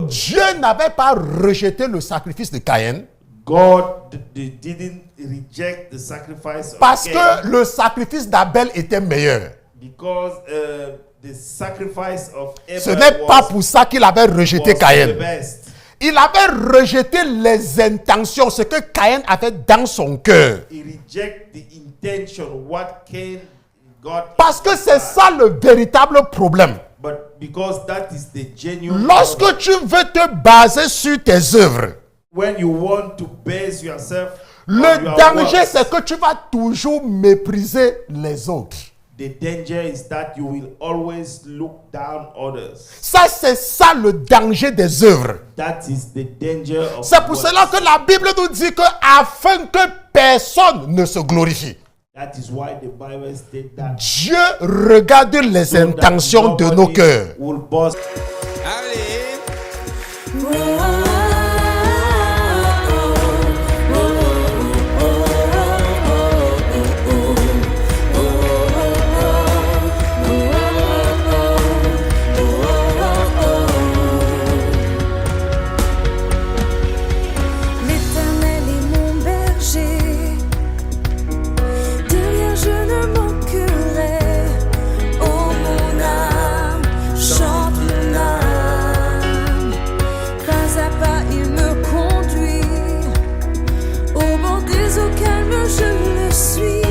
Dieu n'avait pas rejeté le sacrifice de Caïn. God didn't reject the sacrifice of Parce Cain que le sacrifice d'Abel était meilleur. because the sacrifice of Ce Abel n'est pas was, pour ça qu'il avait rejeté was the Caïn. best. Il avait rejeté les intentions, ce que Caïn avait dans son cœur. He reject the intention, what Cain got. Parce que c'est ça le véritable problème. But because that is the genuine Lorsque problem. tu veux te baser sur tes œuvres, When you want to base yourself on le your danger works, c'est que tu vas toujours mépriser les autres. the danger is that you will always look down others. Ça, c'est ça le danger des œuvres. That is the danger of C'est pour works. cela que la Bible nous dit que afin que personne ne se glorifie, That is why the Bible states that Dieu regarde les so that intentions de nos nobody cœurs. will boast. L'Éternel est mon berger, de rien je ne manquerai. Oh mon âme, chante mon âme. Pas à pas il me conduit, au bord des eaux calmes je le suis.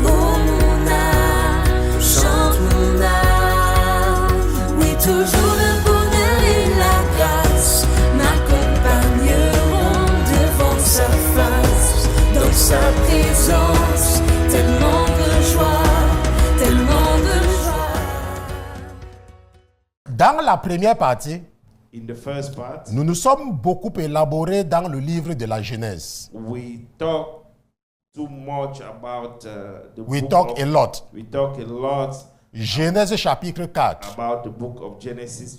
Oh mon âme, chante mon âme. Oui, toujours le bonheur et la grâce m'accompagneront devant sa face, dans sa présence, tellement de joie, tellement de joie. Dans la première partie, In the first part, nous nous sommes beaucoup élaborés dans le livre de la Genèse. we talk too much about the We book talk of, a lot. we talk a lot Genèse chapitre 4, about the book of Genesis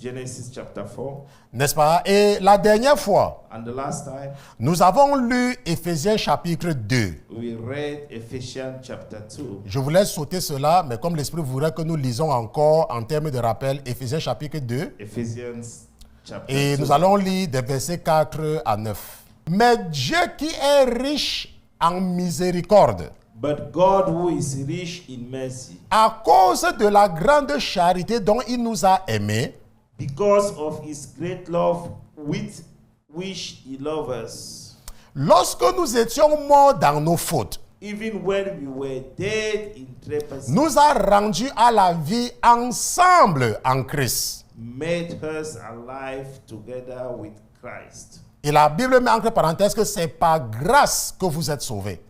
chapter 4. n'est-ce pas? Et la dernière fois, And the last time nous avons lu Éphésiens chapitre 2. we read Ephesians chapter 2. Je vous laisse sauter cela, mais comme l'Esprit voudrait que nous lisons encore en termes de rappel Éphésiens chapitre 2. Ephesians chapter Et 2. nous allons lire des versets 4 à 9. Mais Dieu qui est riche en miséricorde, But God who is rich in mercy, à cause de la grande charité dont il nous a aimés, because of his great love with which he loved us, lorsque nous étions morts dans nos fautes, even when we were dead in trespasses, nous a rendus à la vie ensemble en Christ. made us alive together with Christ. Et la Bible met entre parenthèses que c'est par grâce que vous êtes sauvés.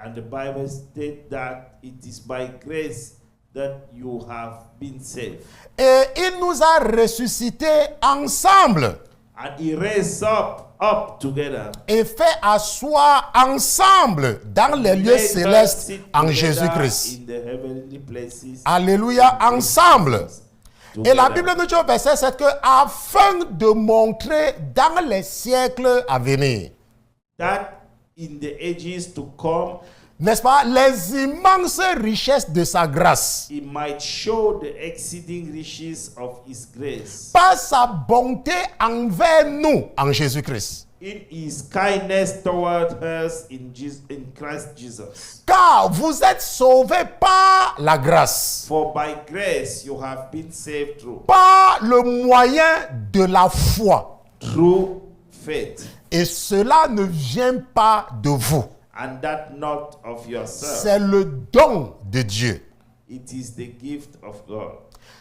And the Bible states that it is by grace that you have been saved. Et il nous a ressuscités ensemble And he raised up together. et fait asseoir ensemble dans les lieux Made us célestes sit en together Jésus-Christ. in the heavenly places. Alléluia, ensemble. Et la Together. Bible nous dit au verset 7 que afin de montrer dans les siècles à venir, That in the ages to come, n'est-ce pas, les immenses richesses de sa grâce, he might show the exceeding riches of his grace par sa bonté envers nous en Jésus-Christ. in his kindness toward us in Christ Jesus. Car vous êtes sauvés par la grâce, For by grace you have been saved par le moyen de la foi. through faith, Et cela ne vient pas de vous. and that not of yourself. C'est le don de Dieu. It is the gift of God,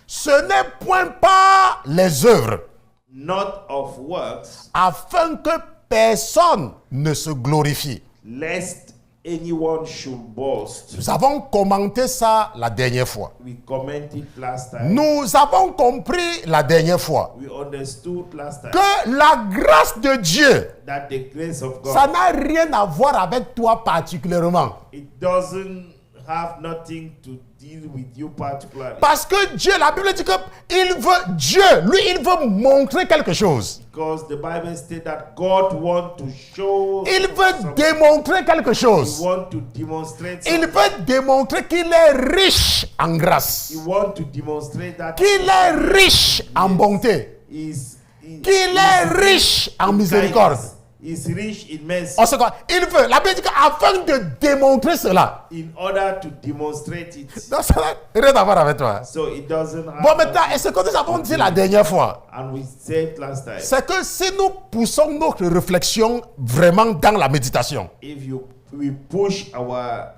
Ce n'est point par les œuvres, not of works, afin que personne ne se glorifie. lest anyone should boast. Nous avons commenté ça la dernière fois. We commented last time. Nous avons compris la dernière fois We understood last time que la grâce de Dieu, that the grace of God, ça n'a rien à voir avec toi particulièrement. it doesn't have nothing to deal with you particularly. Parce que Dieu, la Bible dit que Dieu, lui, il veut montrer quelque chose. Because the Bible states that God wants to show, Il veut something. démontrer quelque He chose. wants to demonstrate Il something. veut démontrer qu'il est riche en grâce, He wants to demonstrate that qu'il est riche en bonté. he qu'il est riche en miséricorde. Is rich in mercy. On sait quoi? Il veut, la Bible dit qu'afin de démontrer cela. In order to demonstrate it. Donc, ça n'a rien à voir avec toi. So it doesn't have. Bon, maintenant, et ce que nous avons dit la dernière fois, And we said last time. c'est que si nous poussons notre réflexion vraiment dans la méditation, If we push our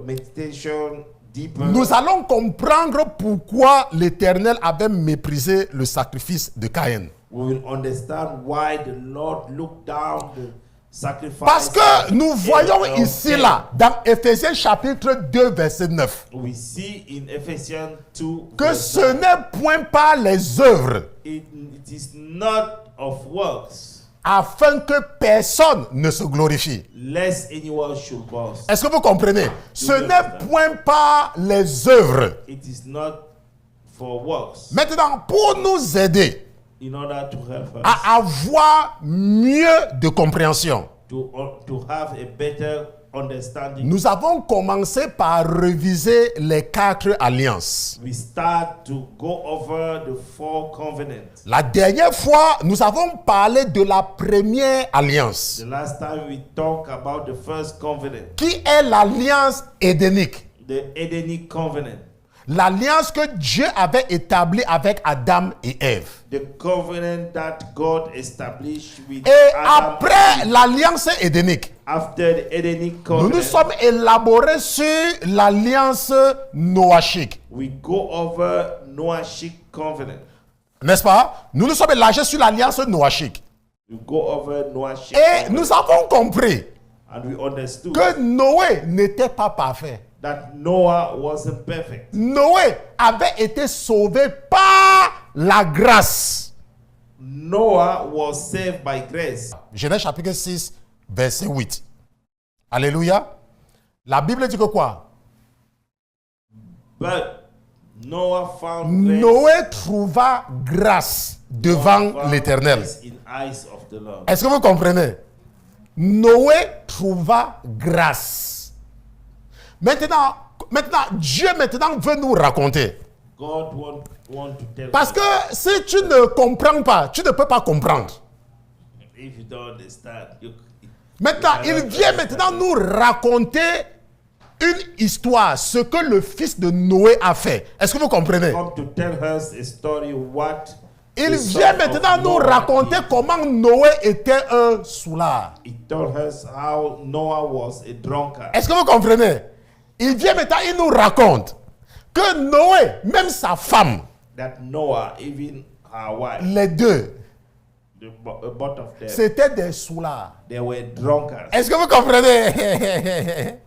meditation deeper, nous allons comprendre pourquoi l'Éternel avait méprisé le sacrifice de Caïn. we will understand why the Lord looked down the sacrifice. Parce que nous voyons of ici, Cain. là, dans Éphésiens chapitre 2, verset 9, We see in Ephesians 2 que verse ce 9, n'est point par les œuvres it is not of works, afin que personne ne se glorifie. lest anyone should boast. Est-ce que vous comprenez? Ce n'est point par les œuvres. It is not for works, Maintenant, pour nous aider in order to help us à avoir mieux de compréhension, to have a better understanding. nous avons commencé par réviser les 4 alliances. We start to go over the 4 covenants. La dernière fois, nous avons parlé de la première alliance, The last time we talked about the first covenant, qui est l'alliance édénique. the Edenic covenant, L'alliance que Dieu avait établie avec Adam et Ève. the covenant that God established with Et Adam. après l'alliance édénique, After the Edenic nous covenant, nous sommes élaborés sur l'alliance noachique. we go over Noachic covenant. N'est-ce pas? Nous nous sommes élargis sur l'alliance noachique. We go over Noachic Et covenant. nous avons compris And we understood que Noé n'était pas parfait. that Noah wasn't perfect. Noé avait été sauvé par la grâce. Noah was saved by grace. Genèse chapitre 6, verset 8. Alléluia. La Bible dit que quoi? But Noah found grace. Noé trouva grâce devant Found l'Éternel. grace in eyes of the Lord. Est-ce que vous comprenez? Noé trouva grâce. Maintenant, Dieu veut nous raconter. God want to tell Parce us, que si tu ne comprends pas, tu ne peux pas comprendre. if you don't understand, Maintenant, il vient maintenant nous raconter une histoire, ce que le fils de Noé a fait. Est-ce que vous comprenez? come to tell us a story what Il the son vient of maintenant nous Noah raconter did. comment Noé était un soulard. He told us how Noah was a drunkard. Est-ce que vous comprenez? Il vient maintenant, il nous raconte que Noé, même sa femme, That Noah, even her wife, les deux, both of them, c'était des soulards. they were drunkards. Est-ce que vous comprenez?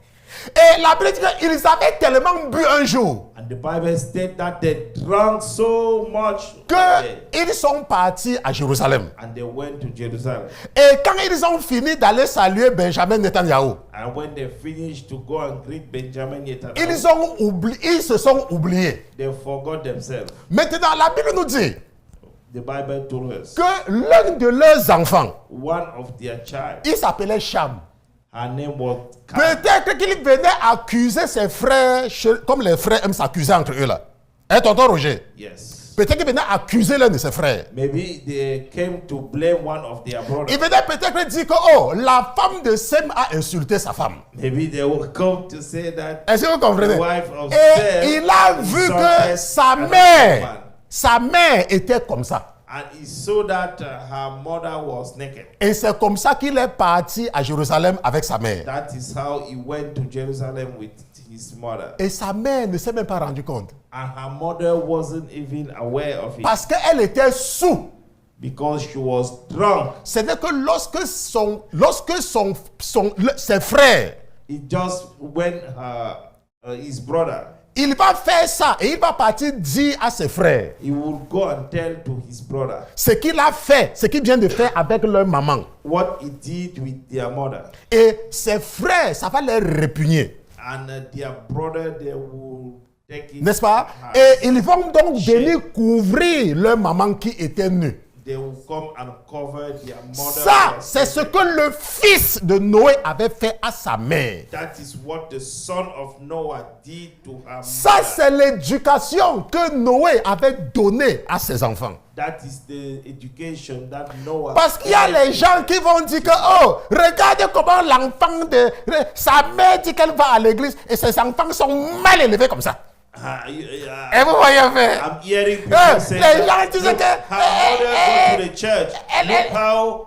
Et la Bible dit qu'ils avaient tellement bu un jour And the Bible states that they drank so much one day, qu'ils sont partis à Jérusalem. and they went to Jerusalem. Et quand ils ont fini d'aller saluer Benjamin Netanyahu, And when they finished to go and greet Benjamin Netanyahu, ils se sont oubliés. they forgot themselves. Maintenant, la Bible nous dit The Bible told us que l'un de leurs enfants, one of their child, il s'appelait Cham. her name was Cam. Peut-être qu'il venait accuser ses frères, comme les frères aiment s'accuser entre eux là. Hein, tonton Roger? Yes. Peut-être qu'il venait accuser l'un de ses frères. Maybe they came to blame one of their brothers. Il venait peut-être dire que, oh, la femme de Sem a insulté sa femme. Maybe they will come to say that Est-ce que vous comprenez? the wife of Et Sem il a vu que insulted sa mère était comme ça. and he saw that her mother was naked. Et c'est comme ça qu'il est parti à Jérusalem avec sa mère. That is how he went to Jerusalem with his mother. Et sa mère ne s'est même pas rendu compte. And her mother wasn't even aware of it Parce qu'elle était sous. because she was drunk. C'est-à-dire que lorsque ses frères, It just when his brother, il va faire ça et il va partir dire à ses frères he would go and tell to his brother ce qu'il a fait, ce qu'il vient de faire avec leur maman. what he did with their mother. Et ses frères, ça va les répugner. And their brother, they will take it. N'est-ce pas? as Et ils vont donc shame. venir couvrir leur maman qui était nue. they will come and cover their mother. Ça, c'est ce que le fils de Noé avait fait à sa mère. That is what the son of Noah did to her Ça, mother. c'est l'éducation que Noé avait donnée à ses enfants. That is the education that Noah. Parce qu'il y a les gens qui vont dire que, oh, regardez comment l'enfant de... Sa mère dit qu'elle va à l'église et ses enfants sont mal élevés comme ça. Et vous voyez faire. I'm hearing people say les gens that, disent look, que... her mother go to the church. Look how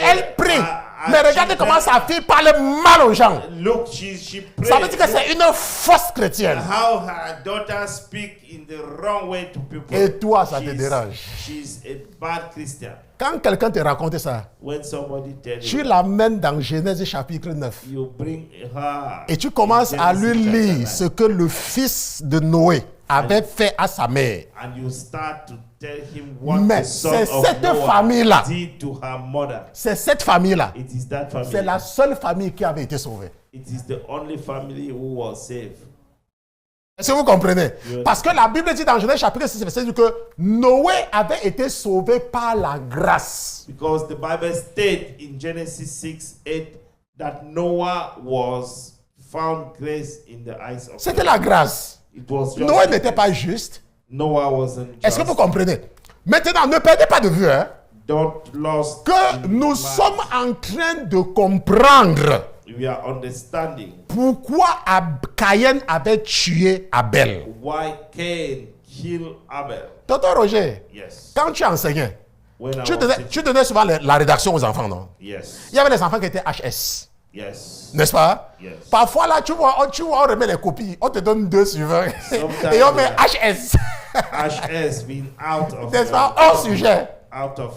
Elle prie. her Mais regardez children- comment sa fille parle mal aux gens. Look, she prays. Ça veut dire que c'est une fausse chrétienne. How her daughter speak in the wrong way to people. Et toi, ça te She's- dérange. She's a bad Christian. Quand quelqu'un te raconte ça, When somebody tells tu you, l'amènes dans Genèse chapitre 9. you bring her. Et tu commences in à lui Genesis chapter lire 9, ce que le fils de Noé avait fait à sa mère. and you start to tell him what Mais the son c'est of cette Noah famille-là. did to her mother. C'est cette famille-là. It is that family. C'est la seule famille qui avait été sauvée. It is the only family who was saved. Est-ce que vous comprenez? Oui. Parce que la Bible dit dans Genèse chapitre 6, verset 10 que Noé avait été sauvé par la grâce. Because the Bible states in Genesis 6:8 that Noah was found grace in the eyes of C'était God. la grâce. It was just Noé n'était pas juste. Noah wasn't Est-ce que vous just. comprenez? Maintenant, ne perdez pas de vue hein, Don't lost que in nous mind. sommes en train de comprendre We are understanding pourquoi Caïn avait tué Abel. why Cain killed Abel. Tonton Roger, Yes. quand tu enseignais, When I tu was donnais, teaching- tu donnais souvent la rédaction aux enfants, non? Yes. Il y avait les enfants qui étaient HS, Yes. n'est-ce pas? Yes. Parfois, là, tu vois, on remet les copies, on te donne 2 suivants Sometimes, et on met yeah. HS, HS being out of n'est-ce pas? Hors sujet. out of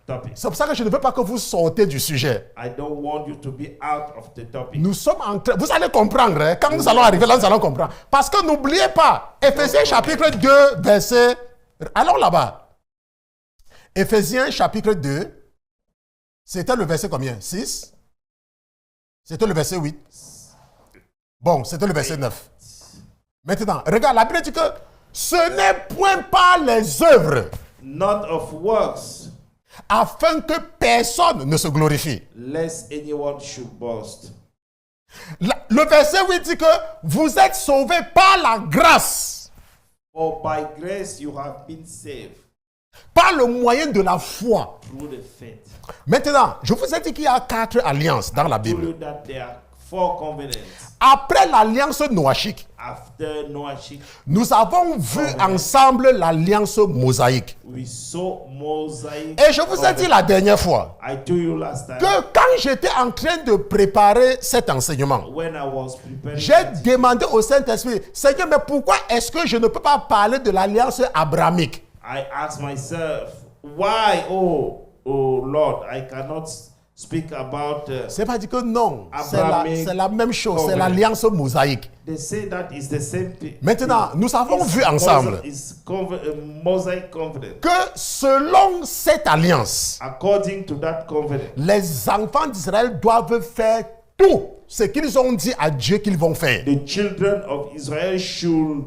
topic. C'est pour ça que je ne veux pas que vous sortez du sujet. I don't want you to be out of the topic. Nous sommes en train, vous allez comprendre, hein, quand nous allons arriver là, nous allons comprendre. Parce que n'oubliez pas, Éphésiens chapitre 2, verset, allons là-bas. Éphésiens chapitre 2, c'était le verset combien? 6? C'était le verset 8? Bon, c'était le verset 9. Maintenant, regarde, la Bible dit que ce n'est point par les œuvres, Not of works, afin que personne ne se glorifie. lest anyone should boast. Le verset 8 dit que vous êtes sauvés par la grâce, For by grace you have been saved par le moyen de la foi. through the faith. Maintenant, je vous ai dit qu'il y a 4 alliances dans la I told Bible. you that there are 4 covenants. Après l'alliance noachique, After Noachic, nous avons vu ensemble l'alliance mosaïque. we saw Mosaic. Et je vous ai dit la dernière fois I told you last time que quand j'étais en train de préparer cet enseignement, when I was preparing. j'ai demandé au Saint-Esprit, Seigneur, mais pourquoi est-ce que je ne peux pas parler de l'alliance abrahamique? I asked myself, why, oh Lord, I cannot speak about. C'est pas dit que non, Abrahamic c'est la même chose, c'est covenant. l'alliance mosaïque. They say that is the same thing. Maintenant, nous avons vu ensemble Mosaic covenant. que selon cette alliance, According to that covenant, les enfants d'Israël doivent faire tout ce qu'ils ont dit à Dieu qu'ils vont faire. the children of Israel should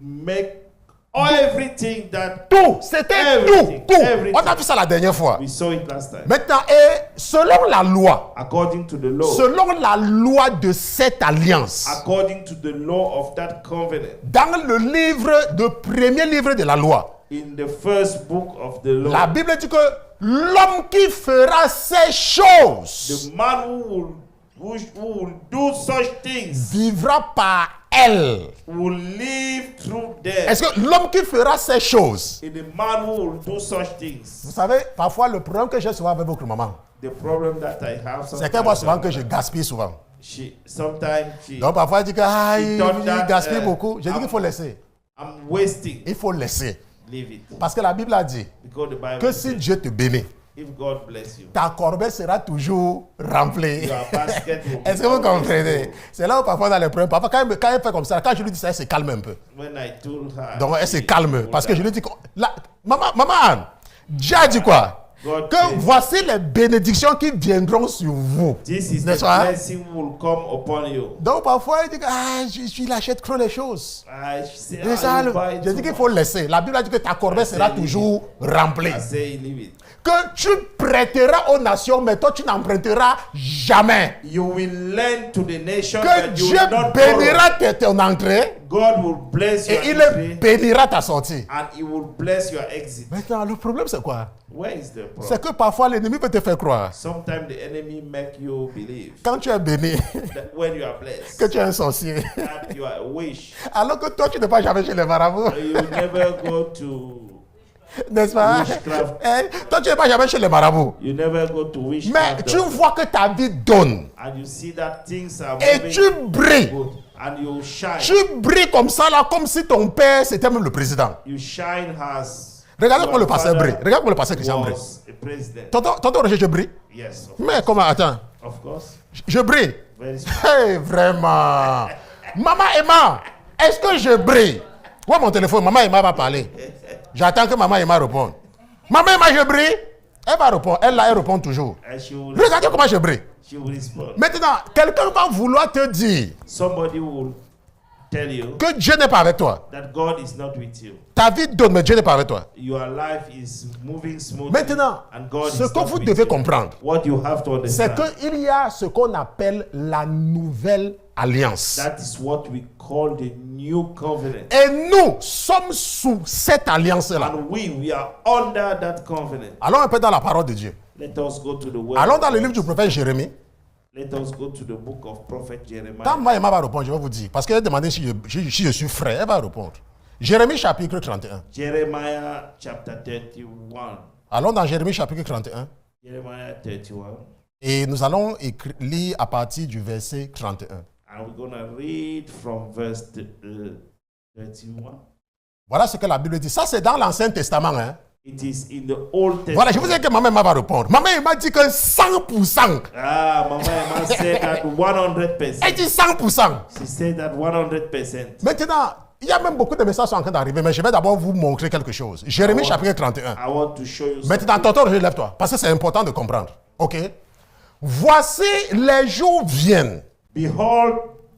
make everything that Tout, c'était Everything, tout. everything. On a vu ça la dernière fois. we saw it last time. Maintenant, et selon la loi, According to the law, de cette alliance, according to the law of that covenant, dans le premier livre de la loi, in the first book of the law, la Bible dit que l'homme qui fera ces choses the man who will do such things vivra par elles. will live through them. Est-ce que l'homme qui fera ces choses, And the man who will do such things, vous savez, parfois le problème que j'ai souvent avec votre maman, the problem that I have c'est qu'elle voit souvent sometimes, que je gaspille souvent. sometimes Donc parfois elle dit que ah, She il thought that, gaspille beaucoup. J'ai dit qu'il faut laisser. I'm wasting. Il faut laisser. Leave it. Parce que la Bible a dit Because the Bible que says, si Dieu te bénit, if God bless you, ta corbeille sera toujours remplie. your basket will be Est-ce que vous always comprenez? full. C'est là où parfois dans les problèmes. Parfois quand elle fait comme ça, quand je lui dis ça, elle se calme un peu. When I told her, Donc elle se she calme. told Parce que her, je lui dis que maman Anne, Dieu a dit quoi? God que says, voici les bénédictions qui viendront sur vous. this is the N'est-ce pas? blessing will come upon you. Donc parfois, il dit que il achète trop les choses. I say, Et ça, you buy je too dis qu'il much. faut laisser. La Bible a dit que ta corbeille sera toujours remplie. I say, leave it. Que tu prêteras aux nations, mais toi tu n'emprunteras jamais. You will lend to the nation, Que but you Dieu will not borrow. bénira ton entrée God will bless your et il entry, bénira ta sortie. and He will bless your exit. Maintenant, le problème c'est quoi? Where is the problem? C'est que parfois l'ennemi peut te faire croire, Sometimes the enemy make you believe quand tu es béni, that when you are blessed, que tu es un sorcier. that you are a wish. Alors que toi tu ne vas jamais chez les marabouts. You never go to, N'est-ce pas? Witchcraft. Toi tu ne vas jamais chez les marabouts. you never go to Mais witchcraft, tu vois que ta vie donne. and you see that things are Et moving tu brilles. good, and you shine. Tu brilles comme ça là, comme si ton père c'était même le président. You shine as Regarde your comment le pasteur father brille. Regarde comment le pasteur Christian brille. was a president. Tonton Roger, je brille. Yes, Mais comment? Attends. of course. Je brille. Very small. Hey, vraiment. Maman Emma, est-ce que je brille? Ouais, mon téléphone, maman Emma va parler. J'attends que maman Emma réponde. Maman Emma, je brille? Elle va répondre. Elle répond toujours. And she will, Regardez comment je brille. she will respond. Maintenant, quelqu'un va vouloir te dire Somebody will tell you que Dieu n'est pas avec toi. that God is not with you. Ta vie donne, mais Dieu n'est pas avec toi. Your life is moving smoothly, Maintenant, and God ce is que not vous with devez you. comprendre, What you have to c'est understand, qu'il y a ce qu'on appelle la nouvelle alliance. that is what we call the new covenant. Et nous sommes sous cette alliance-là. And we are under that covenant. Allons un peu dans la parole de Dieu. Let us go to the word. Allons of dans le God. livre du prophète Jérémie. Let us go to the book of Prophet Jeremiah. Quand Emma va répondre, je vais vous dire. Parce qu'elle a demandé si je suis frère, elle va répondre. Jérémie chapitre 31. Jeremiah chapter 31. Allons dans Jérémie chapitre 31. Jeremiah 31. Et nous allons lire à partir du verset 31. And we're going to read from verse 31. Voilà ce que la Bible dit. Ça, c'est dans l'Ancien Testament. Hein? It is in the Old Testament. Voilà, je vous ai dit que maman Emma va répondre. Maman Emma dit que 100%. Ah, Mama Emma said that 100%. Elle dit 100%. She said that 100%. Maintenant, il y a même beaucoup de messages qui sont en train d'arriver, mais je vais d'abord vous montrer quelque chose. Jérémie chapitre 31. I want to show you Maintenant, something. tonton, lève-toi, parce que c'est important de comprendre. OK? Voici les jours viennent. Behold,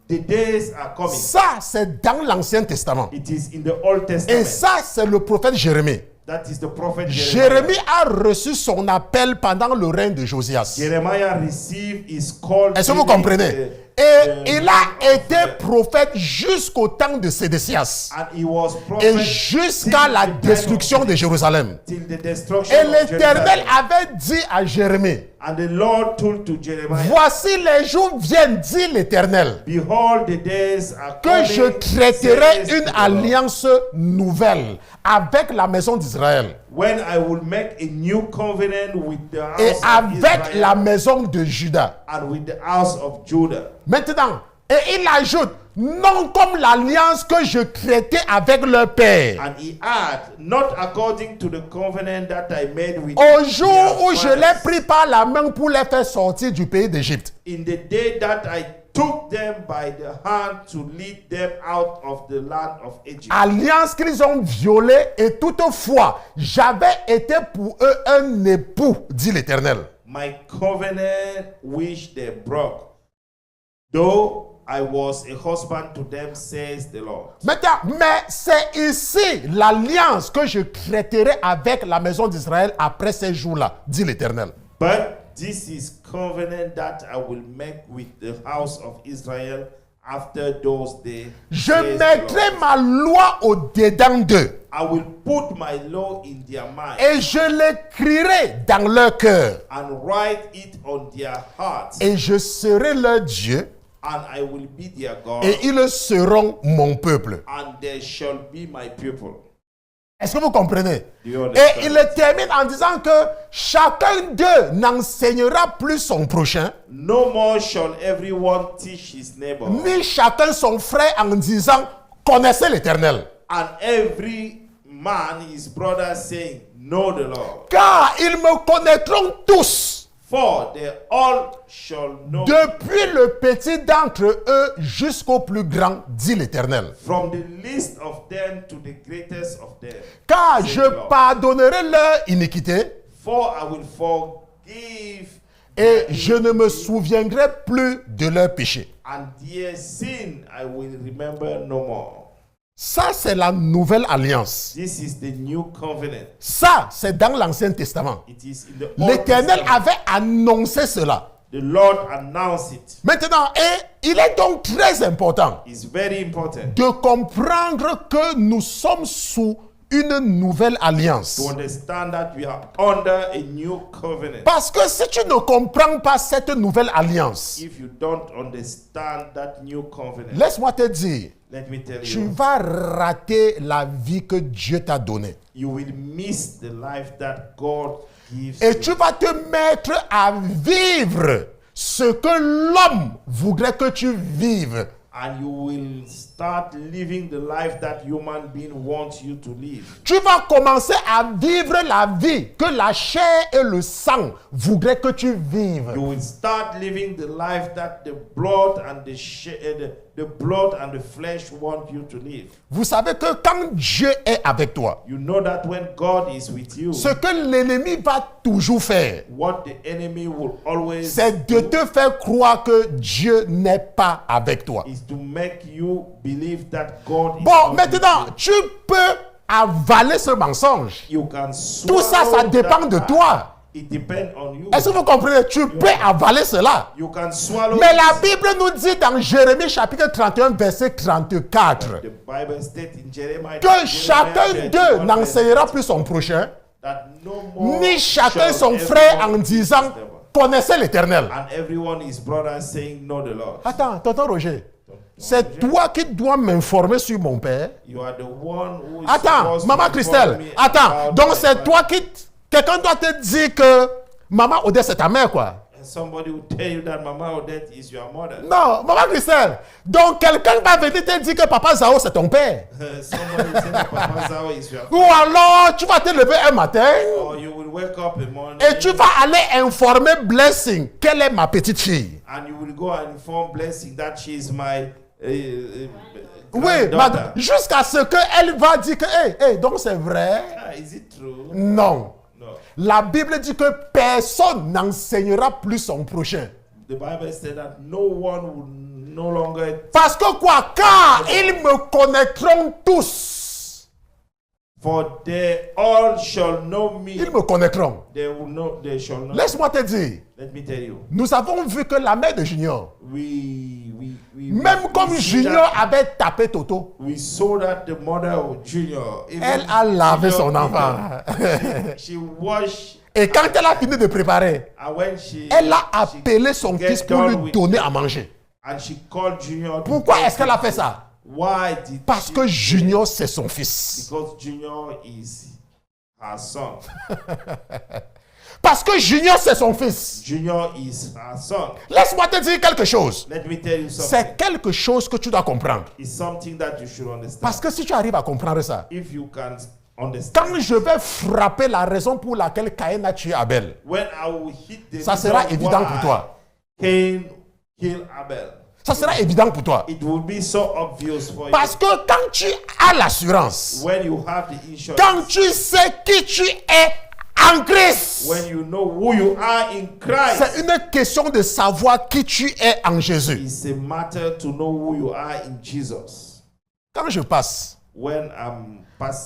the days are coming. Ça, c'est dans l'Ancien Testament. It is in the Old Et Testament. ça, c'est le prophète Jérémie. That is the prophet Jeremiah. Jérémie a reçu son appel pendant le règne de Josias. Jeremiah received his call. Est-ce que vous during comprenez? the- Et the il reign a of été the- prophète jusqu'au temps de Sédécias And he was prophet et jusqu'à till la the time destruction of- de Jérusalem. till the destruction Et of l'Éternel Jerusalem. avait dit à Jérémie, And the Lord told to Jeremiah, voici les jours viennent, dit l'Éternel, behold, the days are que coming, je traiterai says une the Lord, alliance nouvelle avec la maison d'Israël when I will make a new covenant with the house et of avec Israel la maison de Juda. and with the house of Judah. Maintenant, et il ajoute, non comme l'alliance que je traitais avec leur père. And he add, not according to the covenant that I made with Au jour their où je fathers, l'ai pris par la main pour les faire sortir du pays d'Égypte. in the day that I took them by the hand to lead them out of the land of Egypt. Alliance qu'ils ont violée et toutefois, j'avais été pour eux un époux, dit l'Éternel. My covenant which they broke, though I was a husband to them, says the Lord. Maintenant, mais c'est ici l'alliance que je traiterai avec la maison d'Israël après ces jours-là, dit l'Éternel. But this is covenant that I will make with the house of Israel after those days. Je says the mettrai Lord. ma loi au-dedans d'eux I will put my law in their mind et je l'écrirai dans leur cœur and write it on their hearts, et je serai leur Dieu and I will be their God, et ils seront mon peuple. and they shall be my people. Est-ce que vous comprenez? Do you Et il understand? termine en disant que chacun d'eux n'enseignera plus son prochain, No more shall everyone teach his neighbor, ni chacun son frère en disant connaissez l'Éternel. and every man his brother, saying, Know the Lord. Car ils me connaîtront tous, For they all shall know depuis le petit d'entre eux jusqu'au plus grand, dit l'Éternel. from the least of them to the greatest of them. Car says je the Lord. pardonnerai leur iniquité For I will forgive et je ne me souviendrai plus de leurs péchés. and their sin I will remember no more. Ça, c'est la nouvelle alliance. This is the new covenant. Ça, c'est dans l'Ancien Testament. It is in the Old L'Éternel Testament. avait annoncé cela. The Lord announced it. Maintenant, et il est donc très important It's very important de comprendre que nous sommes sous une nouvelle alliance. to understand that we are under a new covenant. Parce que si tu ne comprends pas cette nouvelle alliance, If you don't understand that new covenant, laisse-moi te dire, let me tell tu you, vas rater la vie que Dieu t'a donnée. you will miss the life that God gives Et you. tu vas te mettre à vivre ce que l'homme voudrait que tu vives. And you will start living the life that human being wants you to live. Tu vas commencer à vivre la vie que la chair et le sang voudraient que tu vives. You will start living the life that the blood and the blood and the flesh want you to live. Vous savez que quand Dieu est avec toi, You know that when God is with you, ce que l'ennemi va toujours faire, what the enemy will always c'est de te faire croire que Dieu n'est pas avec toi. is to make you believe that God is Bon, not with maintenant, you. tu peux avaler ce mensonge. You can Tout ça, ça swallow dépend that de lie. toi. It depends on you. Est-ce que vous comprenez? Tu peux avaler cela. You can swallow Mais la this. Bible nous dit dans Jérémie chapitre 31, verset 34, The Bible states in Jeremiah que chacun d'eux n'enseignera plus son prochain, that no more ni chacun shall son frère en everyone disant teach them. connaissez l'Éternel. And everyone is brother saying know the Lord. Attends, tonton Roger, c'est toi qui dois m'informer sur mon père. You are the one who is Attends, supposed maman to Christelle, inform me attends, about donc my c'est father. toi qui... Quelqu'un doit te dire que maman Odette c'est ta mère, quoi. And somebody will tell you that Mama Odette is your mother. Non, maman Christelle, donc quelqu'un va venir te dire que papa Zao c'est ton père. Somebody will say that Papa Zao is your Ou alors tu vas te lever un matin or you will wake up in the morning et tu vas aller informer Blessing quelle est ma petite fille. and you will go and inform Blessing that she is my Oui, granddaughter. jusqu'à ce qu'elle va dire que, hey, donc c'est vrai. Ah, is it true? Non. No. La Bible dit que personne n'enseignera plus son prochain. The Bible said that no one will no longer. Parce que quoi? Car ils me connaîtront tous. For they all shall know me. Ils me connaîtront. They will know. They shall know. Laisse-moi te dire, Let me tell you. nous avons vu que la mère de Junior, même comme we see Junior that- avait tapé Toto, We saw that the mother of Junior. even elle a lavé Junior son enfant. she washed. Et quand elle a fini de préparer, And when she. elle a she appelé son get fils pour done lui with- donner à manger. And she called Junior. to Pourquoi take est-ce qu'elle a it. fait ça? Why did Parce she que do it? Junior, c'est son fils. Because Junior is her son. Parce que Junior, c'est son fils. Junior is her son. Laisse-moi te dire quelque chose. Let me tell you something. C'est quelque chose que tu dois comprendre. It's something that you should understand. Parce que si tu arrives à comprendre ça, If you can understand. quand je vais frapper la raison pour laquelle Caïn a tué Abel, When I will hit the ça sera reason évident why pour toi. Cain killed Abel. Ça sera évident pour toi. It will be so obvious for Parce que quand tu as l'assurance, you. When you have the insurance. quand tu sais qui tu es en Christ, When you know who you are in Christ. c'est une question de savoir qui tu es en Jésus. It's a matter to know who you are in Jesus. Quand je passe, When I'm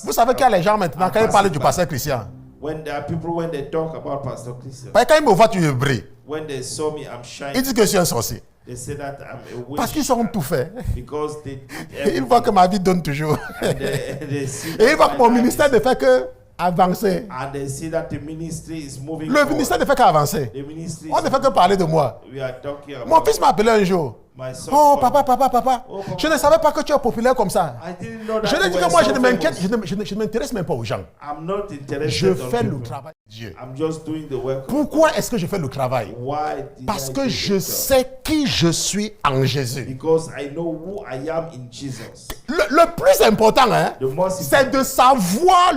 vous savez qu'il y a les gens maintenant, quand ils parlent du pasteur Christian, when there are people when they talk about Pastor Christian, quand ils me voient, tu briller. when they saw me, I'm Ils shining. disent que je suis un sorcier. They say that I'm a witch Parce qu'ils ont tout fait. because they did Et ils everything. voient que ma vie donne toujours. They see Et ils voient that que mon my life ministère is- ne fait que avancer. and they see that the ministry is moving Le forward. ministère ne fait qu'avancer. The ministry On ne fait que parler de moi. we are talking about Mon fils m'a appelé un jour. my son. Oh, papa, papa, papa. Oh, papa. Je ne savais pas que tu es populaire comme ça. I didn't know that Je lui ai you dit were que moi, je so ne m'inquiète, famous. je ne m'intéresse même pas aux gens. I'm not interested Je on fais le people. travail de Dieu. I'm just doing the work. of Pourquoi est-ce que je fais le travail? Why did Parce I que do je the job? sais qui je suis en Jésus. Because I know who I am in Jesus. Le plus important, hein, The most c'est important de savoir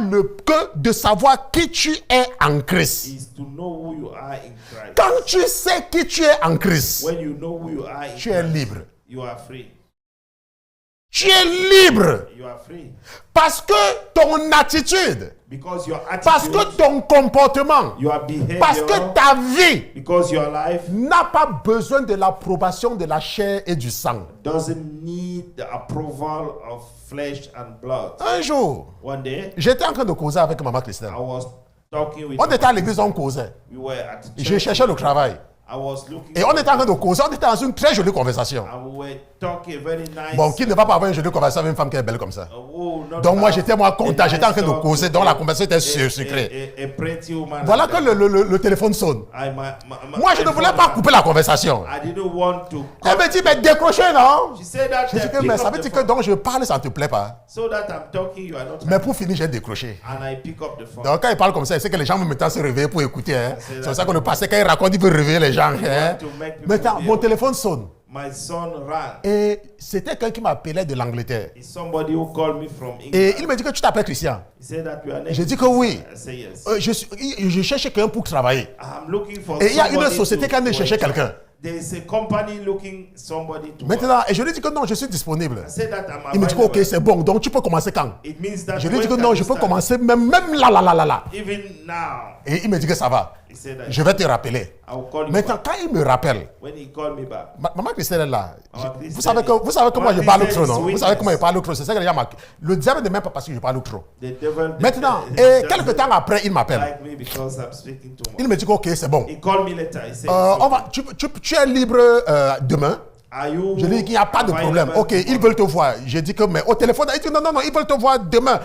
de savoir qui tu es en Christ. is to know who you are in Christ. Quand tu sais qui tu es en Christ, When you know who you are in tu es Christ, libre. you are free. Tu es libre. You are free. Parce que ton attitude, Because your parce attitude, que ton comportement, your behavior, parce que ta vie because your life n'a pas besoin de l'approbation de la chair et du sang. doesn't need the approval of flesh and blood. Un jour, One day, j'étais en train de causer avec Maman Christelle. I was talking with On était à l'église, on causait. we were at Je church. cherchais le travail. I was looking Et on était en train de causer. On était dans une très jolie conversation. and we were talking very nice. Bon, qui ne va pas avoir une jolie conversation avec une femme qui est belle comme ça? Not Donc moi, have j'étais a content. J'étais en train de talk causer. with Donc la a- conversation était secrète. a pretty woman. Voilà like que that. le téléphone sonne. Moi, je ne voulais pas couper la conversation. I didn't want to. Elle me dit, mais décrocher, non? She said that. Je dis que, mais ça veut dire que donc je parle, ça ne te plaît pas. So that I'm talking, you are not. Mais pour finir, j'ai décroché. And I pick up the phone. Donc quand il parle comme ça, il sait que les gens vont maintenant se réveiller pour écouter. Hein. C'est pour ça que le pasteur, quand il raconte, il veut réveiller les gens. Hein. to make people Maintenant, be mon able- téléphone sonne. My son ran. Et c'était quelqu'un qui m'appelait de l'Angleterre. It's somebody who called me from England. Et il me dit que tu t'appelles Christian. He said that you are J'ai dit que oui. I say yes. Je cherche quelqu'un pour travailler. I'm looking for. Et il y a une somebody société qui est en train de to chercher work. quelqu'un. There is a company looking somebody to. work. Maintenant, et je lui dis que non, je suis disponible. I said that I'm Il me dit que available. ok, c'est bon, donc tu peux commencer quand? It means that Je lui dis when que can non, you je peux start? commencer même là. Even now. Et il me dit que ça va. He said that. Je vais te rappeler. I will call you Maintenant, back. quand il me rappelle, When he called me back. Maman Christelle est là. Maman Vous Christelle savez, vous savez comment Maman je parle Christelle trop, non? is Vous savez comment je witness. parle trop. C'est ça que les gens marquent. Le diable ne m'aime pas parce que je parle trop. The devil. Maintenant, et doesn't quelques temps après, il m'appelle. like me because I'm speaking too much. Il me dit que ok, c'est bon. He called me later. He said, On va, tu es libre demain. are you Je lui dis qu'il n'y a pas de problème. Ok, ils veulent te voir. J'ai dit que, mais au téléphone, il dit non, ils veulent te voir demain,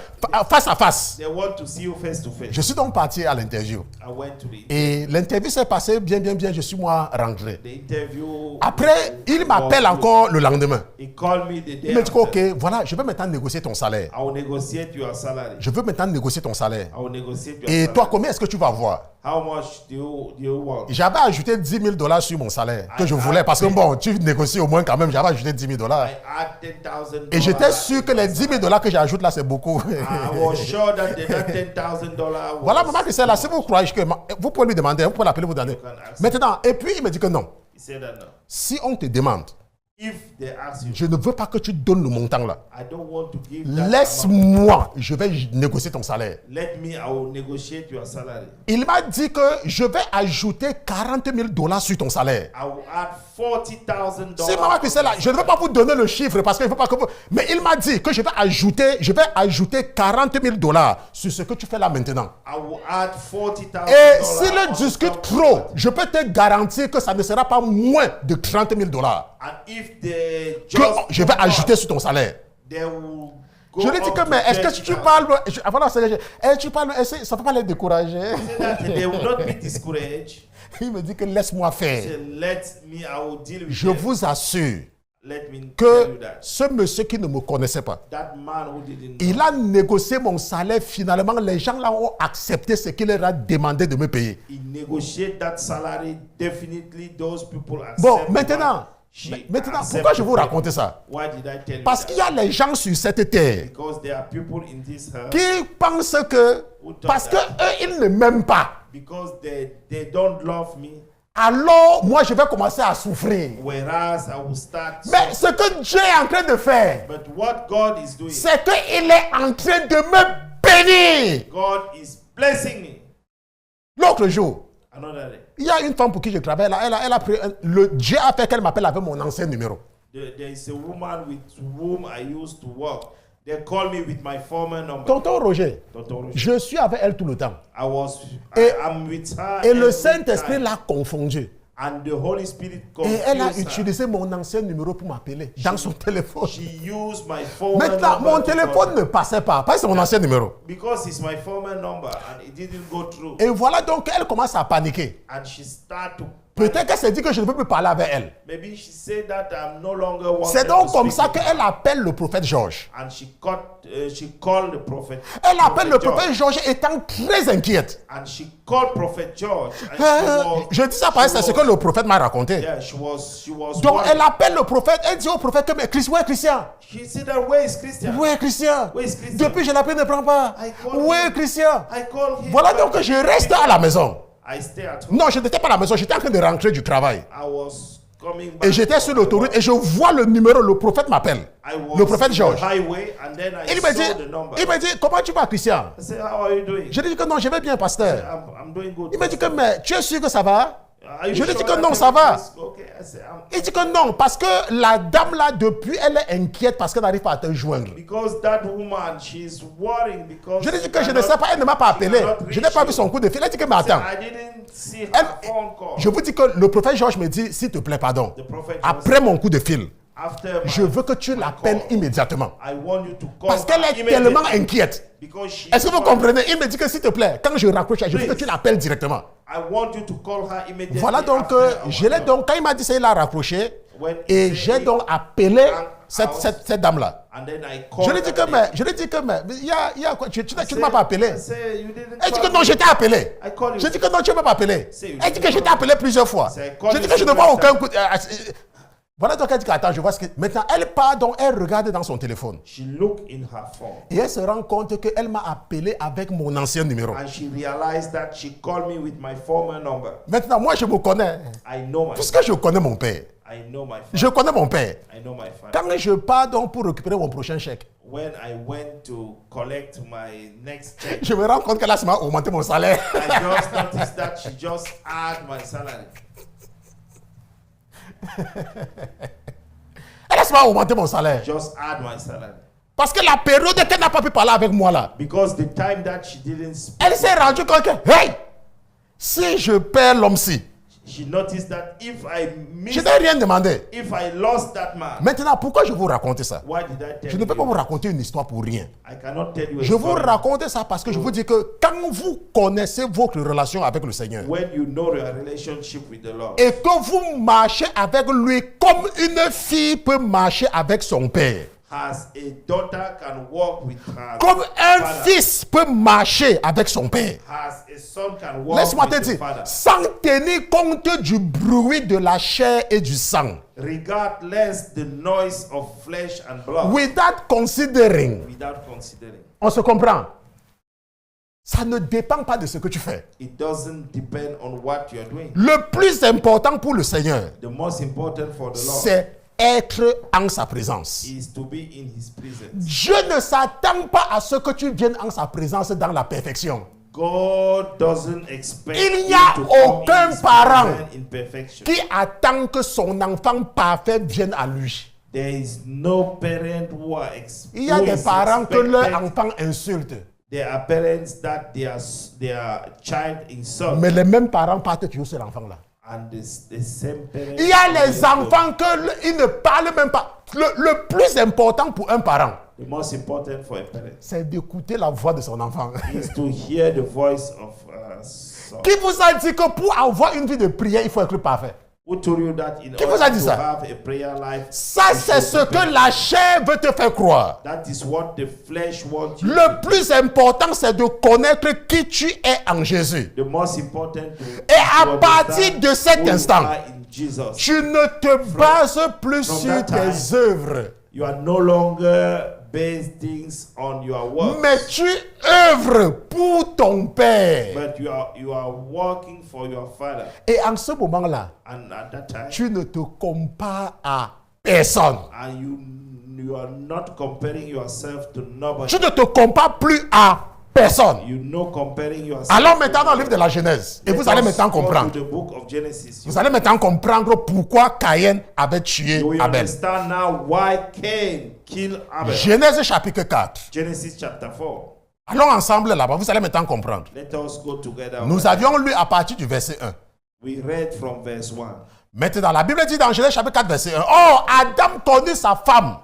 face à face. They want to see you face to face. Je suis donc parti à l'interview. I went to the Et l'interview s'est passée bien. Je suis moi rentré. interview. Après, il m'appelle encore le lendemain. He called me the day Il me dit que, after. ok, voilà, je veux maintenant négocier ton salaire. I will negotiate your salary. Je veux maintenant négocier ton salaire. I will negotiate your Et salary. toi, combien est-ce que tu vas avoir? How much do you want? J'avais ajouté $10 000 sur mon salaire que je voulais parce que bon, tu négocies au moins quand même. J'avais ajouté $10 000. I add $10,000. Et j'étais sûr que les $10 000 que j'ajoute là, c'est beaucoup. I was sure that that $10,000 was. Voilà, maman, que c'est là. Si vous croyez que vous pouvez lui demander, vous pouvez l'appeler, vous donner. can ask. Maintenant, et puis il me dit que non. He said that no. Si on te demande, If they ask you, je ne veux pas que tu donnes le montant là. I don't want to give that amount. Laisse-moi, je vais négocier ton salaire. Let me, I will negotiate your salary. Il m'a dit que je vais ajouter $40 000 sur ton salaire. I will add $40,000. C'est maman qui c'est là. Je ne veux pas vous donner le chiffre parce qu'il ne faut pas que vous... Mais il m'a dit que je vais ajouter $40 000 sur ce que tu fais là maintenant. I will add $40,000. Et s'il on discute top of trop, that. je peux te garantir que ça ne sera pas moins de $30 000 And if they que just je vais ajouter sur ton salaire. they will go Je lui dis up que, to mais est-ce que tu 30,000. parles... Voilà, tu parles... Ça ne peut pas les décourager. Say that they will not be discouraged. Il me dit que laisse-moi faire. Say, let me, I will deal with Je them. vous assure Let me tell que you that. ce monsieur qui ne me connaissait pas, That man who didn't know, il a négocié mon salaire. Finalement, les gens là ont accepté ce qu'il leur a demandé de me payer. he negotiated that salary. Definitely, those people accept. Bon, what maintenant, she maintenant, accept pourquoi je to vous pay. raconte ça? Why did I tell Parce you qu'il that? y a les gens sur cette terre Because there are people in this earth qui pensent que, parce que eux, ils ne m'aiment pas, because they don't love me, alors moi je vais commencer à souffrir. whereas I will start. Mais ce que Dieu est en train de faire, But what God is doing, c'est qu'il est en train de me bénir. God is blessing me. L'autre jour, Another day, il y a une femme pour qui je travaille là, elle a pris Dieu a fait qu'elle m'appelle avec mon ancien numéro. there is a woman with whom I used to work. They call me with my former number. Tonton Roger, Tonton Roger. je suis avec elle tout le temps. I'm with her. Et le every Saint-Esprit time. l'a confondu. And the Holy Spirit Et elle a confused her. utilisé mon ancien numéro pour m'appeler dans son téléphone. She used my former Maintenant, number mon to téléphone call. ne passait pas, parce que c'est mon ancien numéro. Because it's my former number and it didn't go through. Et voilà donc qu'elle commence à paniquer. And she started to Peut-être qu'elle s'est dit que je ne peux plus parler avec elle. maybe she said that I'm no longer wanted C'est donc to comme speak ça with her. qu'elle appelle le prophète Georges. And she called the prophet. Elle appelle le George. prophète Georges étant très inquiète. And she called Prophet George. And she was, Je dis ça parce que c'est ce que le prophète m'a raconté. yeah, she was Donc worried. elle appelle le prophète, elle dit au prophète que mais Christian, She said that where is Christian? ouais Christian, Where is Christian? depuis je l'appelle ne prend pas. I call Ouais him. Christian. I called him. Voilà but donc je reste à la maison. I stay at home. Non, je n'étais pas à la maison, j'étais en train de rentrer du travail. I was coming back Et j'étais sur l'autoroute et je vois le numéro, le prophète m'appelle. I was Le prophète on the Georges. highway and then I Il me saw dit, the number. il me dit, comment tu vas, Christian? I said, how are you doing? Je lui dis que non, je vais bien, pasteur. I'm doing good. Il me dit que, mais tu es sûr que ça va? Are you Je lui dis sure que that non, ça va. everything is okay? I said, Il dit que non, parce que la dame là, depuis, elle est inquiète parce qu'elle n'arrive pas à te joindre. because that woman, she's worrying because Je lui dis she que je ne cannot- sais pas, elle ne m'a pas she appelé. cannot Je n'ai reach pas you. vu son coup de fil. Elle dit que, mais I said, attends. I didn't see her Elle- phone call. Je vous dis que le prophète Georges me dit, s'il te plaît, pardon. The prophet Après mon coup de fil, after je my- veux que tu my l'appelles call, immédiatement. I want you to call Parce qu'elle her est tellement immediately inquiète. because she Est-ce que vous comprenez? Il me dit que s'il te plaît, quand je raccroche, je veux que tu l'appelles directement. I want you to call her immediately. Voilà donc, after our je l'ai call. donc, quand il m'a dit ça, il a raccroché. When Et he j'ai said donc it, appelé and cette dame-là. And then I Je called lui dis her que, name. mais, je lui dis que, mais, il y a quoi? Tu I ne m'as pas appelé. I said, you didn't Elle dit call que non, me. je t'ai appelé. I called you. Je dis que non, tu ne m'as pas appelé. Say, Elle dit que je t'ai appelé plusieurs fois. Say, I called Je dis you que je ne vois several aucun coup. Voilà donc elle dit que, attends, je vois ce que. Maintenant, elle part donc, elle regarde dans son téléphone. She looked in her phone Et elle se rend compte qu'elle m'a appelé avec mon ancien numéro. and she realized that she called me with my former number. Maintenant, moi, je me connais. I know my Puisque je connais mon père. I know my father. Je connais mon père. I know my father. Quand je pars donc pour récupérer mon prochain chèque, When I went to collect my next check, je me rends compte qu'elle a seulement augmenté mon salaire. I just noticed that she just add my salary. Elle a seulement augmenté mon salaire. Just add my salary. Parce que la période qu'elle n'a pas pu parler avec moi là, Because the time that she didn't speak, elle s'est rendue compte que, hey, si je perds l'homme-ci, she noticed that if I je missed, n'ai rien demandé. if I lost that man, Maintenant, pourquoi je vous raconte ça? why did I tell Je ne peux pas you? vous raconter une histoire pour rien. I cannot tell you a Je vous story. raconte ça parce que je vous dis que quand vous connaissez votre relation avec le Seigneur When you know your relationship with the Lord, et que vous marchez avec lui comme une fille peut marcher avec son père, as a daughter can walk with her comme un father, fils peut marcher avec son père. as a son can walk Laisse-moi te with the dire, father, sans tenir compte du bruit de la chair et du sang, regardless the noise of flesh and blood, without considering, without considering. on se comprend, ça ne dépend pas de ce que tu fais. It doesn't depend on what you are doing. Le plus important pour le Seigneur, The most important for the Lord c'est être en sa présence. is to be in His presence. Dieu ne s'attend pas à ce que tu viennes en sa présence dans la perfection. God doesn't expect Il n'y you a to come aucun in His parent presence in perfection. Qui attend que son enfant parfait vienne à lui. There is no parent who are Il y a who des is parents que leur expected. enfant insulte. There are parents that their child insult, Mais les mêmes parents partent toujours sur l'enfant là. and the same parents. Il y a les enfants qu'ils ne parlent même pas. Le plus important pour un parent, The most important for a parent c'est d'écouter la voix de son enfant. is to hear the voice of son. Qui vous a dit que pour avoir une vie de prière, il faut être parfait? Who told you that in Qui vous a order dit to ça? have a prayer life? Ça, you c'est should ce be que perfect? la chair veut te faire croire. That is what the flesh wants you. Le plus important, c'est de connaître qui tu es en Jésus. The most important to Et à to partir understand de cet who you instant, are in Jesus. Tu ne te bases plus from sur that time, tes œuvres, You are no longer based things on your work, mais tu œuvres pour ton Père. but you are working for your Father. Et en ce moment-là, And at that time, tu ne te compares à personne. and you are not comparing yourself to nobody. Tu ne te compares plus à personne. You know comparing yourself. Alors maintenant dans le livre de la Genèse, et vous allez maintenant comprendre. The book of Genesis. Vous allez maintenant comprendre pourquoi Caïn avait tué You will Abel. understand now why Cain killed Abel. Genèse chapitre 4. Genesis chapter 4. Allons ensemble là-bas, vous allez maintenant comprendre. Let us go together. Nous avions lu à partir du verset 1. We read from verse 1. Maintenant, la Bible dit dans Genèse chapitre 4, verset 1. Oh, Adam connut sa femme.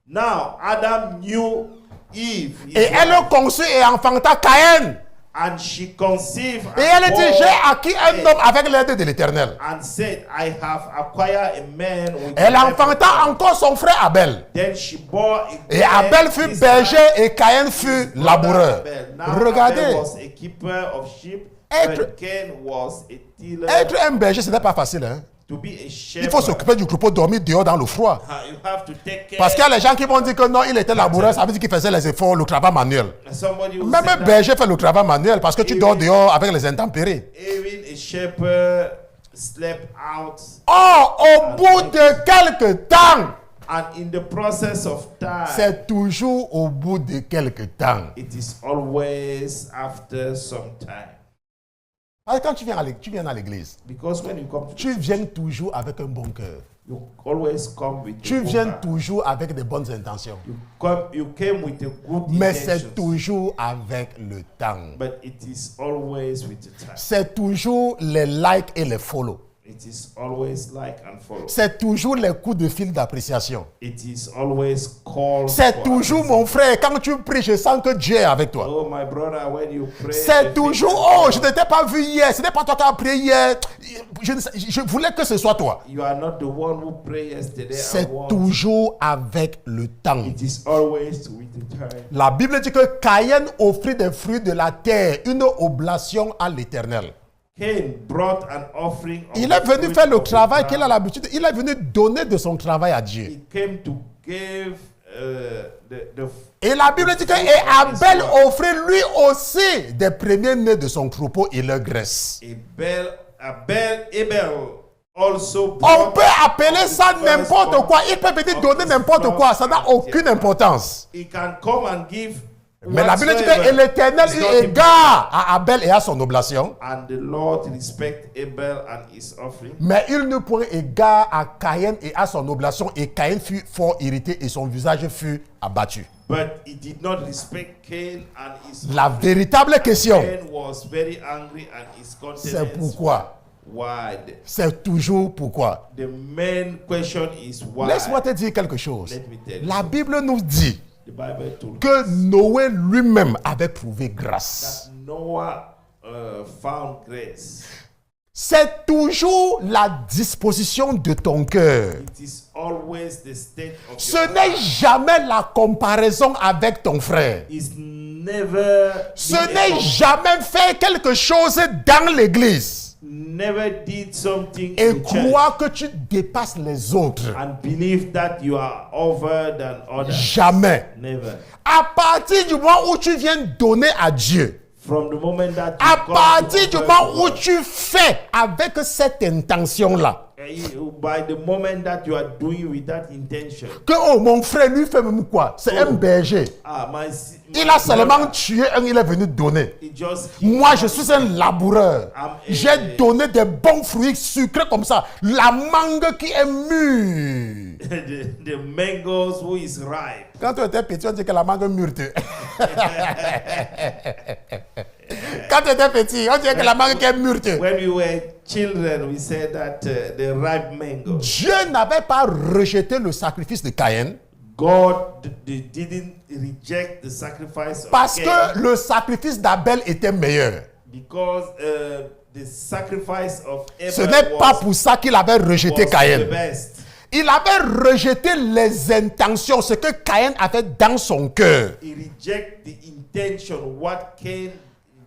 Now Adam knew Eve, his Et elle wife, conçut et enfanta Caïn. and she conceived Et and elle dit, bore j'ai acquis un Cain, homme avec l'aide de l'Éternel. and said, I have acquired a man with Elle the help of enfanta God. encore son frère Abel. Then she bore a Et man, Abel fut his berger son, et Caïn fut his brother laboureur. Abel. Now Abel Regardez, was a keeper of sheep, Être- but Cain was a tiller. être un berger, ce n'est pas facile. Hein? To be a Il shepherd, faut s'occuper du troupeau, dormir dehors dans le froid. you have to take care. Parce qu'il y a les gens qui vont dire que non, il était laboureur, ça veut dire qu'il faisait les efforts, le travail manuel. Somebody who Même un berger fait le travail manuel parce que tu dors dehors avec les intempéries. even a shepherd slept out, Oh, au bout de quelques temps, and in the process of time, c'est toujours au bout de quelques temps. it is always after some time. Alors, quand tu viens à l'église, Because when you come to tu viens toujours avec un bon cœur. you always come with Tu a good viens heart. toujours avec de bonnes intentions. You came with a good Mais intentions, c'est toujours avec le temps. but it is always with the time. C'est toujours les likes et les follow. It is always like and follow. C'est toujours les coups de fil d'appréciation. It is always call. C'est for toujours, appreciation. mon frère, quand tu pries, je sens que Dieu est avec toi. Oh my brother, when you pray, C'est the toujours, thing- oh, je ne t'ai pas vu hier, ce n'est pas toi qui as prié hier. Je voulais que ce soit toi. You are not the one who prayed yesterday. C'est I want. toujours avec le temps. It is always with the time. La Bible dit que Caïn offrit des fruits de la terre, une oblation à l'Éternel. Cain brought an offering. Of Il est the venu fruit faire le of the travail ground. qu'il a l'habitude. Il est venu donner de son travail à Dieu. He came to give the Et la Bible dit que et Abel offrit lui aussi des premiers-nés de son troupeau et leur graisse. Abel also On brought peut appeler ça n'importe quoi. Il peut venir donner n'importe quoi. Ça n'a aucune importance. He can come and give. Mais la Bible dit que whatsoever. et l'Éternel It's eut not égard à Abel et à son oblation. And the Lord respect Abel and his offering. Mais il ne point égard à Caïn et à son oblation. Et Caïn fut fort irrité et son visage fut abattu. But he did not respect Cain and his La véritable question, Cain was very angry and his c'est countenance pourquoi. wide. C'est toujours pourquoi. The main question is why. Laisse-moi te dire quelque chose. Let me tell you La something. Bible nous dit The Bible told que us Noé lui-même avait trouvé grâce. that Noah found grace. C'est toujours la disposition de ton cœur. It is always the state of Ce your n'est heart. jamais la comparaison avec ton frère. It's never Ce been n'est jamais faire quelque chose dans l'église never did something et in the church croire que tu dépasses les autres. and believe that you are over than others. Jamais. Never. À partir du moment où tu viens donner à Dieu, From the moment that you à come partir to du offer moment to où God, tu fais avec cette intention-là, by the moment that you are doing with that intention, que oh, mon frère lui fait même quoi? C'est un berger. Il a seulement tué un, il est venu donner. Moi, je suis un laboureur. J'ai donné des bons fruits sucrés comme ça. La mangue qui est mûre. the mangoes who is ripe. Quand tu étais petit, on dit que la mangue mûre. Quand tu étais petit, on disait que la mangue qui est mûre. When we were children, we said that the ripe mango. Dieu n'avait pas rejeté le sacrifice de Caïn. God didn't reject the sacrifice of Parce Cain que le sacrifice d'Abel était meilleur. because the sacrifice of Abel Ce n'est pas was pour ça qu'il avait rejeté the Caïn. best. Il avait rejeté les intentions, ce que Caïn avait dans son cœur. He reject the intention what Cain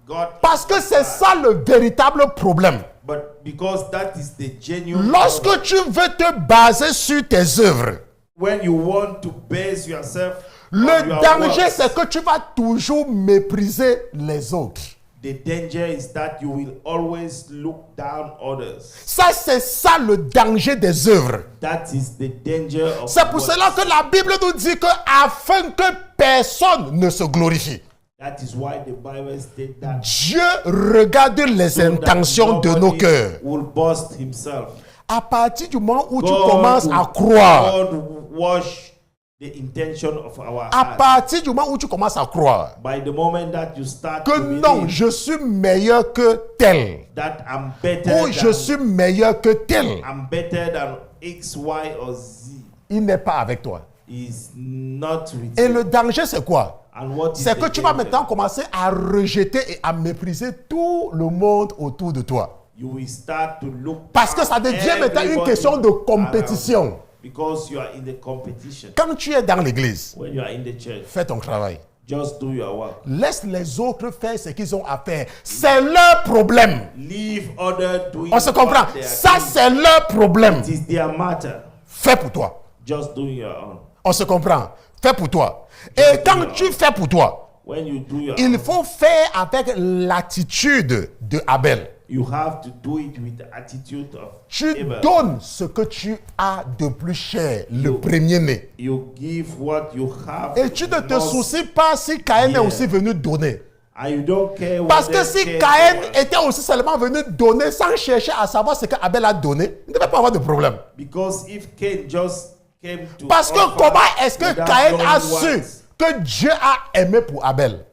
got. Parce que c'est ça le véritable problème. But because that is the genuine. Lorsque problem. tu veux te baser sur tes œuvres, When you want to base yourself on le your danger works, c'est que tu vas toujours mépriser les autres. the danger is that you will always look down others. Ça, c'est ça le danger des œuvres. That is the danger of C'est pour works. cela que la Bible nous dit que afin que personne ne se glorifie, That is why the Bible states that Dieu regarde les so that intentions de nos nobody cœurs. will boast himself. À partir du moment où tu God commences à will- croire, God wash the intention of our à heart. partir du moment où tu commences à croire By the moment that you start que to non, believe je suis meilleur que tel, that I'm better ou je suis meilleur que tel, I'm better than X, Y, or Z, il n'est pas avec toi. is not with Et you. le danger, c'est quoi? And what is C'est the que tu vas danger? maintenant commencer à rejeter et à mépriser tout le monde autour de toi. You will start to look Parce que ça down devient maintenant une everybody question de around compétition. you because you are in the competition. Quand tu es dans l'église, When you are in the church, fais ton travail. just do your work. Laisse les autres faire ce qu'ils ont à faire. C'est leur problème. Leave others doing On se comprend. what they are Ça, doing. c'est leur problème. It is their matter. Fais pour toi. Just do your own. On se comprend. Fais pour toi. Et quand tu fais pour toi, When you do your il own, faut faire avec l'attitude de Abel. You have to do it with the attitude of Tu Abel. donnes ce que tu as de plus cher, le premier-né. You give what you have. Et tu ne te most, soucies pas si Caïn est aussi venu donner. And you don't care Parce whether que si Cain Caïn was- était aussi seulement venu donner sans chercher à savoir ce qu'Abel a donné, il ne devait pas avoir de problème. Because if Cain just came to Parce que offer comment est-ce que without Caïn a knowing su what- que Dieu a aimé pour Abel?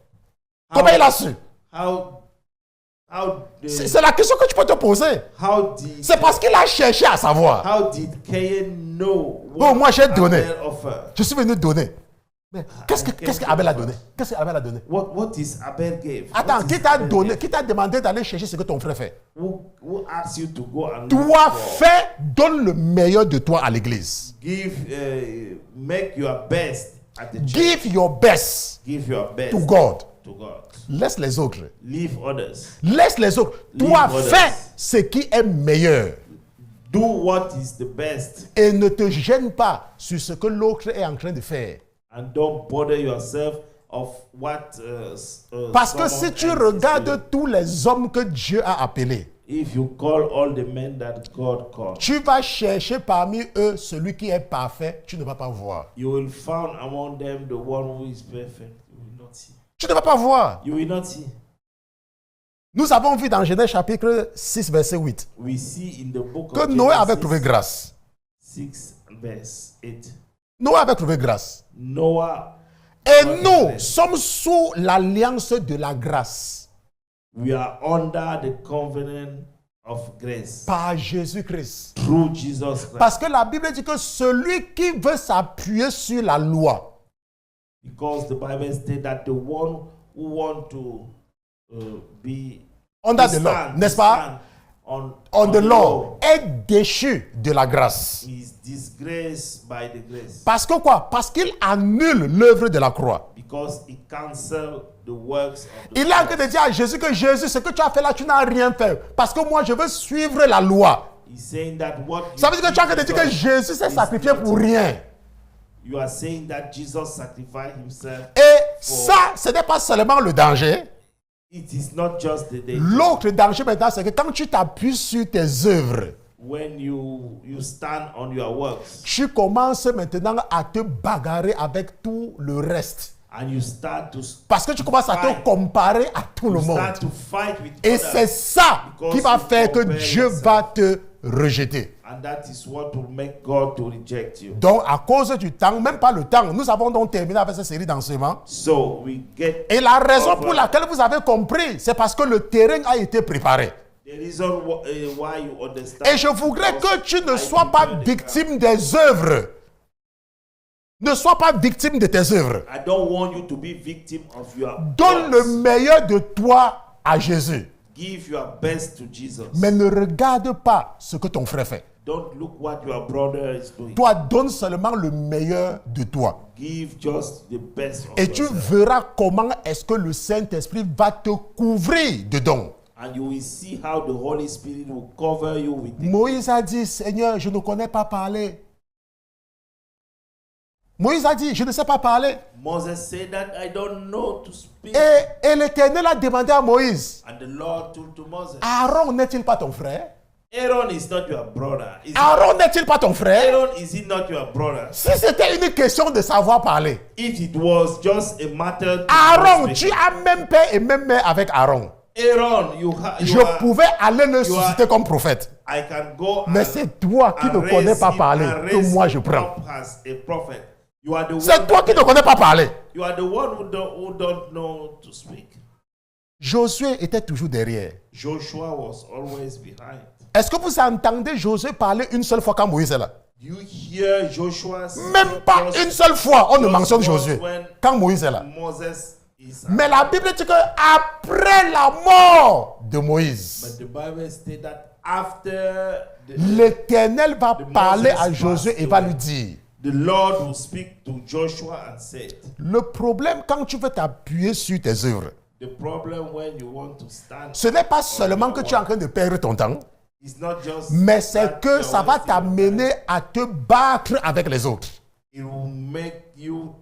how- Comment il a su? How C'est la question que tu peux te poser. C'est parce qu'il a cherché à savoir. how did Cain know Oh, moi, j'ai donné. Abel offered? Je suis venu donner. Mais qu'est-ce qu'Abel a donné? Qu'est-ce qu'Abel a donné? What is Abel gave? Attends, What qui is t'a Abel donné, gave? qui t'a demandé d'aller chercher ce que ton frère fait? Who asked you to go and look Toi, for? fais, donne le meilleur de toi à l'église. Make your best at the church. Give your best Give your best to God. to God. Laisse les autres. Leave others. Laisse les autres. Toi, Leave others. fais ce qui est meilleur. Do what is the best, Et ne te gêne pas sur ce que l'autre est en train de faire. and don't bother yourself of what. Parce que someone si tu else is doing. regardes tous les hommes que Dieu a appelés, If you call all the men that God called, tu vas chercher parmi eux celui qui est parfait, tu ne vas pas voir. you will find among them the one who is perfect. You will not see. Tu ne vas pas voir. You will not see. Nous avons vu dans Genèse chapitre 6, verset 8, We see in the book que of Noé avait Genesis trouvé grâce. 6 verse 8. Noé avait trouvé grâce. Noah, Et Ouais, nous ouais. sommes sous l'alliance de la grâce we are under the covenant of grace par Jésus-Christ. through Jesus Christ. Parce que la Bible dit que celui qui veut s'appuyer sur la loi, Because the Bible states that the one who want to be under to the law, stand- n'est-ce to pas? stand on On the law, est déchu de la grâce. is disgraced by the grace Parce que quoi? Parce qu'il annule l'œuvre de la croix. because it cancels the works of the Il est en train de dire à Jésus que Jésus, ce que tu as fait là, tu n'as rien fait. Parce que moi, je veux suivre la loi. He's saying that what Ça veut dire que tu es en train de dire que Jésus s'est sacrifié pour rien. You are saying that Jesus sacrificed himself. Et ça, ce n'est pas seulement le danger. It is not just the day. L'autre danger maintenant, c'est que quand tu t'appuies sur tes œuvres, When you stand on your works tu commences maintenant à te bagarrer avec tout le reste. and you start to Parce que tu commences à te fight. comparer à tout le You monde. start to fight with Et others. c'est ça qui va Because you faire que compare Dieu yourself. va te rejeter. And that is what will make God to reject you. Donc, à cause du temps, même pas le temps, nous avons donc terminé avec cette série d'enseignements. So we get Et la raison over. pour laquelle vous avez compris, c'est parce que le terrain a été préparé. The reason why you understand. Et je voudrais que tu ne sois pas victime des œuvres. Ne sois pas victime de tes œuvres. I don't want you to be victim of your Donne le works. meilleur de toi à Jésus. Give your best to Jesus. Mais ne regarde pas ce que ton frère fait. Don't look what your brother is doing. Toi, donne seulement le meilleur de toi. Give just the best of Et tu yourself. verras comment est-ce que le Saint-Esprit va te couvrir de dons. And you will see how the Holy Spirit will cover you with it. Moïse a dit, Seigneur, je ne connais pas parler. Moïse a dit, je ne sais pas parler. Moses said that I don't know to speak. Et l'Éternel a demandé à Moïse, And the Lord told to Moses, Aaron n'est-il pas ton frère? Aaron is not your brother. Aaron n'est-il pas ton frère? Aaron is he not your brother? Si c'était une question de savoir parler, If it was just a matter to Aaron, speak, tu as même père et même mère avec Aaron. Aaron, you Je pouvais aller le you are- susciter comme prophète. I can go Mais and- c'est toi qui and ne connais raise pas him parler and que raise moi je him prends. up as a prophet. You are the C'est one toi qui ne connais pas parler. You are the one who don't know to speak. Josué était toujours derrière. Joshua was always behind. Est-ce que vous entendez Josué parler une seule fois quand Moïse est là? You hear Joshua Même pas une seule fois on ne just mentionne once Josué when quand Moïse est là. Moses is Mais la Bible dit que après la mort de Moïse, But the Bible states that after l'Éternel va the parler Moses à Josué passed et va away, lui dire, the Lord will speak to Joshua and said, le problème quand tu veux t'appuyer sur tes œuvres, the problem when you want to stand ce n'est pas seulement que tu es en train de perdre ton temps, is not just mais that c'est que you're ça va wasting your time. t'amener à te battre avec les autres. It will make you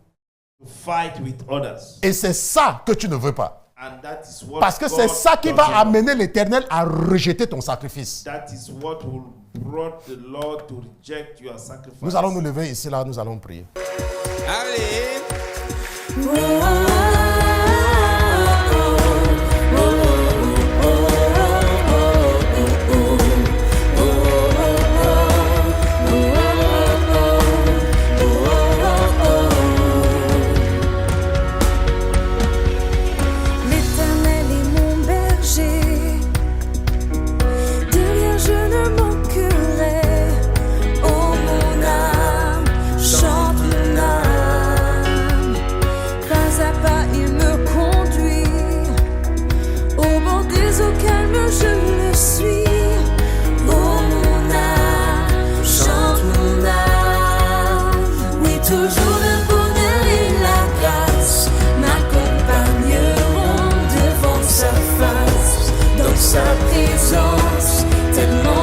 to fight with others. Et c'est ça que tu ne veux pas. And that is what Parce que c'est God ça qui does va not. amener l'Éternel à rejeter ton sacrifice. That is what will brought the Lord to reject your sacrifice. Nous allons nous lever ici, là, nous allons prier. Allez. L'Éternel est mon berger, de rien je ne manquerai. Oh mon âme, chante mon âme. Pas à pas il me conduit, au bord des eaux calmes je le suis. Oh mon âme, chante mon âme. Oui, toujours le bonheur et la grâce m'accompagneront devant sa face, dans sa présence, tellement